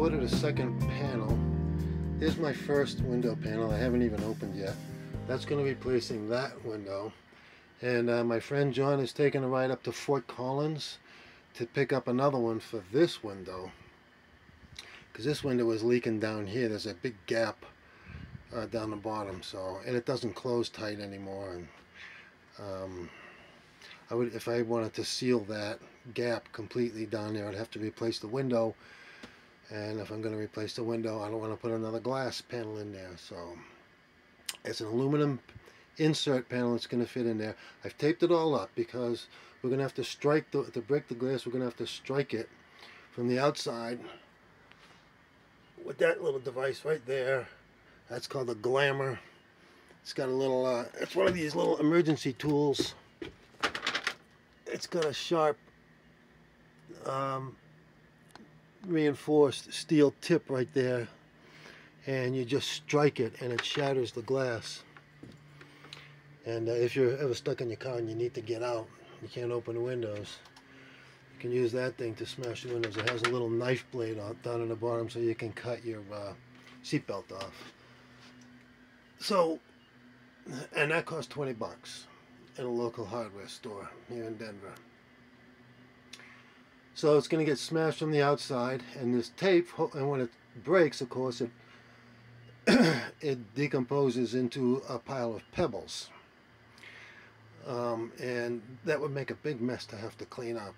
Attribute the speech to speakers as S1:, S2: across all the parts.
S1: ordered a second panel. Here's my first window panel. I haven't even opened yet. That's going to be replacing that window. And my friend John is taking a ride up to Fort Collins to pick up another one for this window. Because this window is leaking down here. There's a big gap down the bottom, and it doesn't close tight anymore. And if I wanted to seal that gap completely down there, I'd have to replace the window. And if I'm going to replace the window, I don't want to put another glass panel in there. So it's an aluminum insert panel that's going to fit in there. I've taped it all up because we're going to have to strike to break the glass. We're going to have to strike it from the outside with that little device right there. That's called a Glamour. It's got a little, it's one of these little emergency tools. It's got a sharp reinforced steel tip right there, and you just strike it and it shatters the glass. And if you're ever stuck in your car and you need to get out, you can't open the windows, you can use that thing to smash the windows. It has a little knife blade down in the bottom so you can cut your seatbelt off. So, and that costs 20 bucks at a local hardware store here in Denver. So it's going to get smashed from the outside, and this tape, and when it breaks, of course, it decomposes into a pile of pebbles. And that would make a big mess to have to clean up.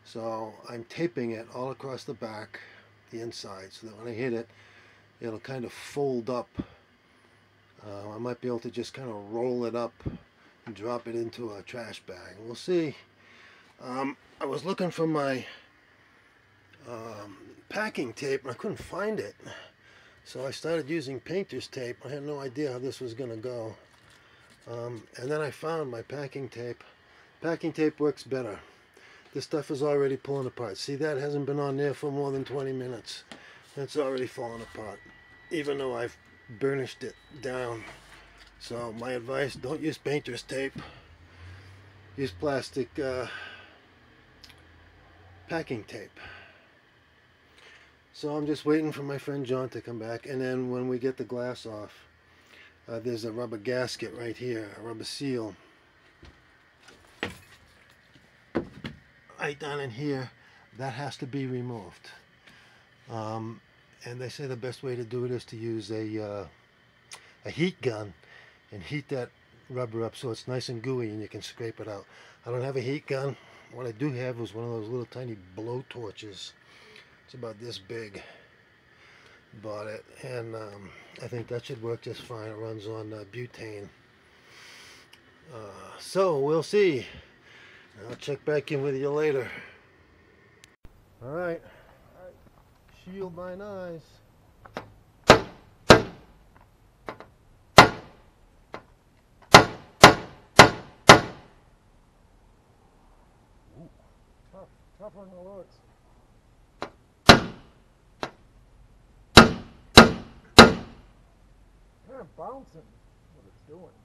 S1: So I'm taping it all across the back, the inside, so that when I hit it, it'll kind of fold up. I might be able to just kind of roll it up and drop it into a trash bag. We'll see. I was looking for my packing tape and I couldn't find it. So I started using painter's tape. I had no idea how this was going to go. And then I found my packing tape. Packing tape works better. This stuff is already pulling apart. See, that hasn't been on there for more than 20 minutes. It's already falling apart, even though I've burnished it down. So my advice, don't use painter's tape. Use plastic packing tape. So I'm just waiting for my friend John to come back, and then when we get the glass off, there's a rubber gasket right here, a rubber seal right down in here. That has to be removed. And they say the best way to do it is to use a heat gun and heat that rubber up so it's nice and gooey and you can scrape it out. I don't have a heat gun. What I do have is one of those little tiny blow torches. It's about this big. Bought it, and I think that should work just fine. It runs on butane. So we'll see. I'll check back in with you later. Alright. Shield mine eyes. Ooh, tougher than it looks. Kind of bouncing, what it's doing.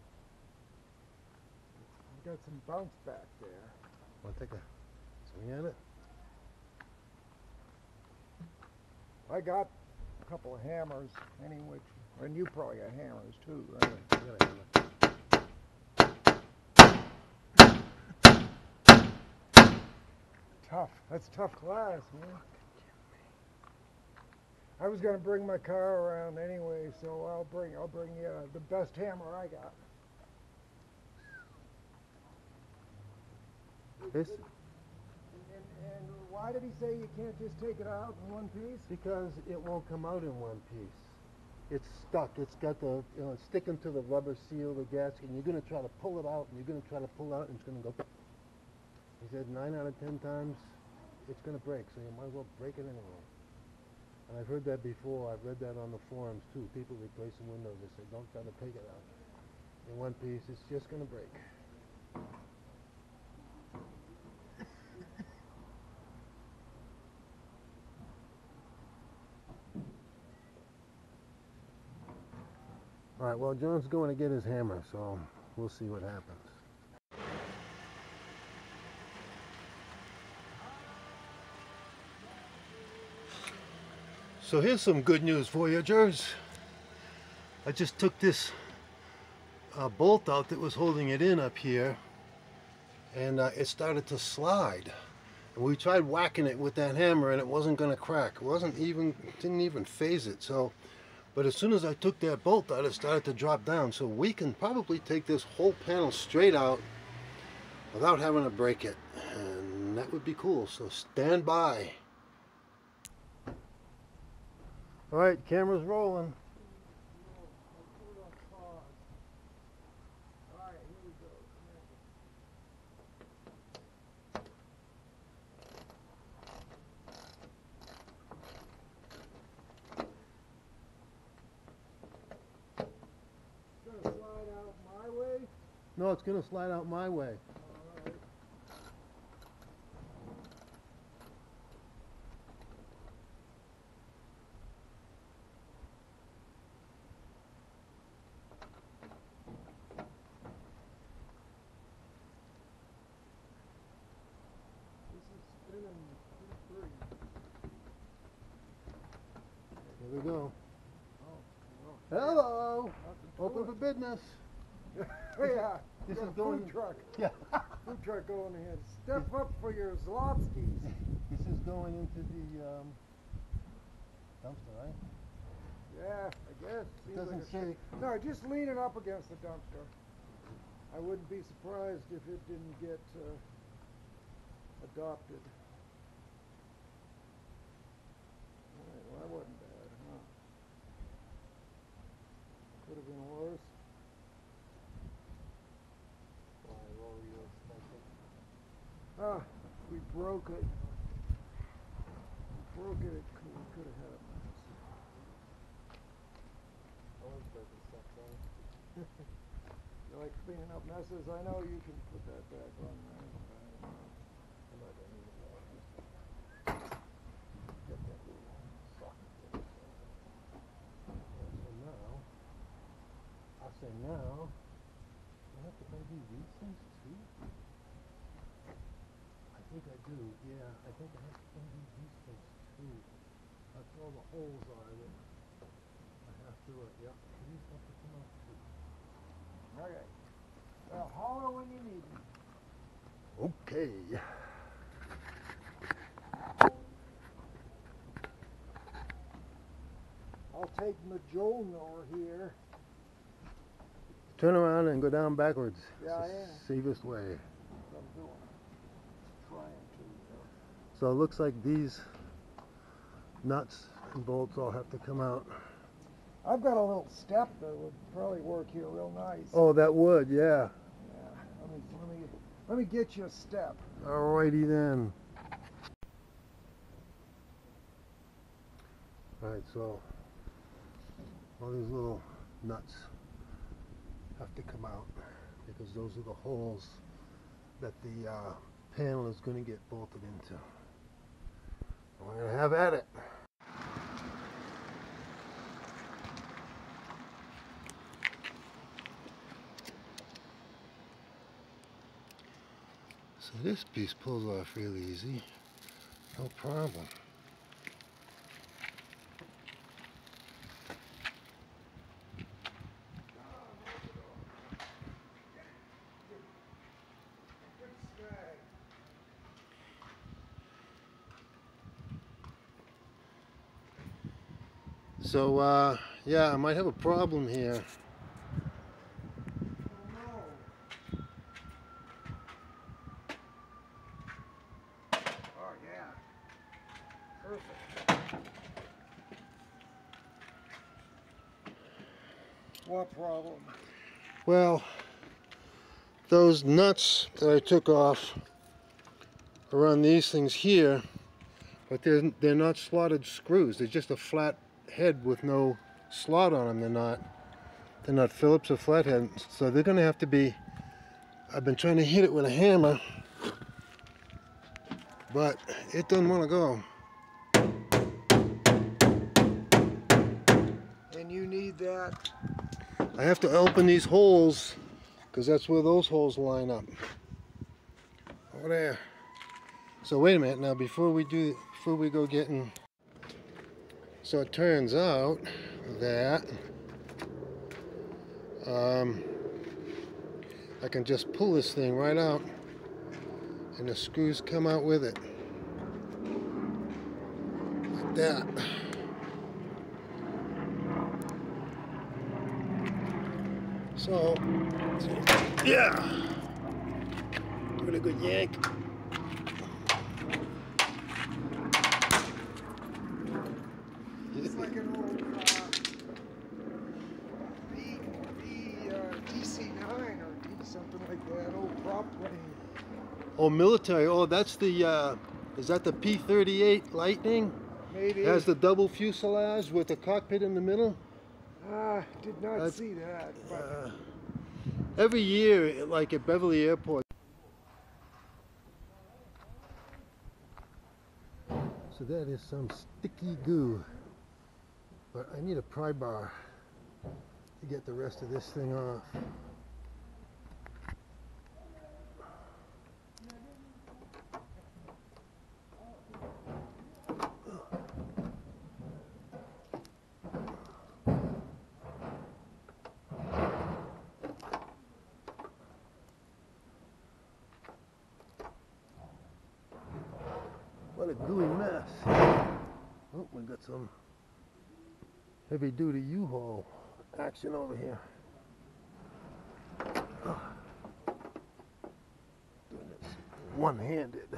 S1: It's got some bounce back there. Want to take a swing at it? I got a couple of hammers, any which, and you probably got hammers too, right? I got a hammer. Tough. That's tough glass, man. I was going to bring my car around anyway, so I'll bring you the best hammer I got.
S2: This?
S1: And why did he say you can't just take it out in one piece? Because it won't come out in one piece. It's stuck. It's got the, it's sticking to the rubber seal, the gasket, and you're going to try to pull it out, and you're going to try to pull out, and it's going to go. He said 9 out of 10 times it's going to break, so you might as well break it anyway. And I've heard that before. I've read that on the forums too. People replacing windows. They say don't try to take it out in one piece. It's just going to break. All right. Well, John's going to get his hammer, so we'll see what happens. So here's some good news, Voyagers. I just took this bolt out that was holding it in up here, and it started to slide. And we tried whacking it with that hammer and it wasn't going to crack. Didn't even phase it. So, but as soon as I took that bolt out, it started to drop down. So we can probably take this whole panel straight out without having to break it. And that would be cool. So stand by. All right, camera's rolling. No, it's going to slide out my way.
S2: Alright. This is spinning pretty free.
S1: Here we go.
S2: Oh, well,
S1: Hello!
S2: nothing
S1: Open
S2: to
S1: for
S2: it.
S1: business.
S2: Yeah,
S1: This
S2: got
S1: is
S2: a
S1: going.
S2: food truck.
S1: Yeah.
S2: Food truck going in. Step up for your Zlotskis.
S1: This is going into the dumpster, right?
S2: Yeah, I guess.
S1: It
S2: Seems like
S1: doesn't
S2: a
S1: say.
S2: No, just lean it up against the dumpster. I wouldn't be surprised if it didn't get adopted. Alright, well, that wasn't bad, huh? Could have been worse. Ah, we broke it. We broke it. We could have had a mess.
S1: Always breaking stuff, right?
S2: You like cleaning up messes? I know you can put that back on there.
S1: I'm not gonna use that. Get that little socket there. So now, I'll say now, I have to undo these things too? I think I do, yeah. I think I have to undo these things too. That's all the holes are that I have to, yep. These have to come out too.
S2: Okay. Well, holler when you need me.
S1: Okay.
S2: I'll take Majono here.
S1: Turn around and go down backwards.
S2: Yeah, I
S1: It's
S2: am.
S1: the safest way.
S2: That's what I'm doing. Trying to.
S1: So it looks like these nuts and bolts all have to come out.
S2: I've got a little step that would probably work here real nice.
S1: Oh, that would, yeah.
S2: Yeah. Let me get you a step.
S1: Alrighty then. Alright, so all these little nuts have to come out because those are the holes that the panel is going to get bolted into. We're going to have at it. So this piece pulls off really easy, no problem. So yeah, I might have a problem here.
S2: Oh yeah. Perfect. What problem?
S1: Well, those nuts that I took off are on these things here, but they're not slotted screws. They're just a flat head with no slot on them. They're not Phillips or flathead, so they're going to have to be. I've been trying to hit it with a hammer, but it doesn't want to go.
S2: And you need that.
S1: I have to open these holes because that's where those holes line up. Over there. So wait a minute now, before we go getting So it turns out that I can just pull this thing right out and the screws come out with it. Like that. So, yeah. Give it a good yank.
S2: It's like an old DC-9 or something like that, old prop plane.
S1: Oh, military. Oh, that's the, is that the P-38 Lightning?
S2: Maybe.
S1: It has the double fuselage with the cockpit in the middle.
S2: Did not see that. But
S1: Every year, like at Beverly Airport. So that is some sticky goo. But I need a pry bar to get the rest of this thing off. What a gooey mess. Oh, we got some heavy duty U-Haul action over here. Oh. Doing this one-handed.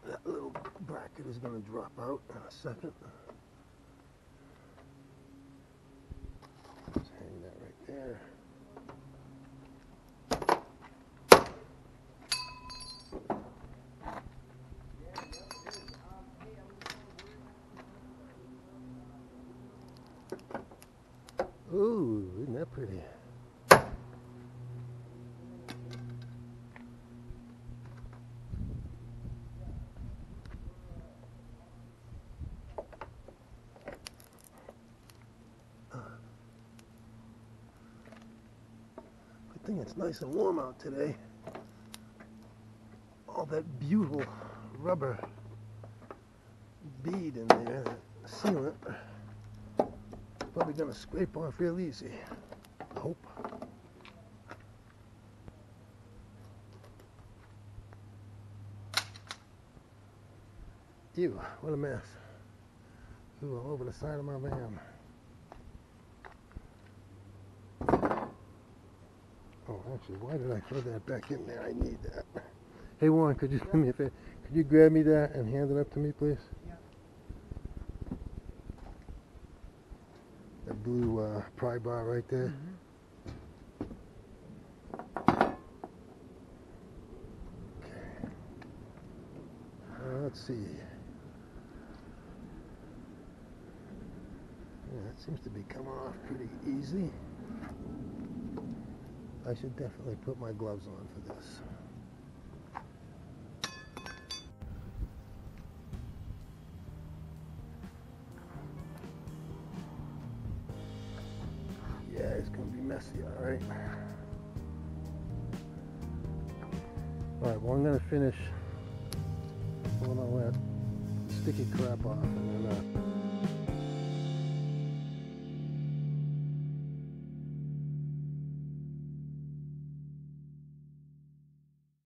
S1: That little bracket is going to drop out in a second. Just hang that right there. Ooh, isn't that pretty? Good thing it's nice and warm out today. All that butyl rubber bead in there, that sealant, probably gonna scrape off real easy. I hope. Ew, what a mess. Ooh, all over the side of my van. Oh, actually, why did I throw that back in there? I need that. Hey, Warren, could you do me a favor? Could you grab me that and hand it up to me, please?
S2: Yeah.
S1: That blue pry bar right there. Okay. Let's see. Yeah, that seems to be coming off pretty easy. I should definitely put my gloves on for this. Yeah, it's gonna be messy, all right. All right, well, I'm gonna finish pulling all that sticky crap off, and then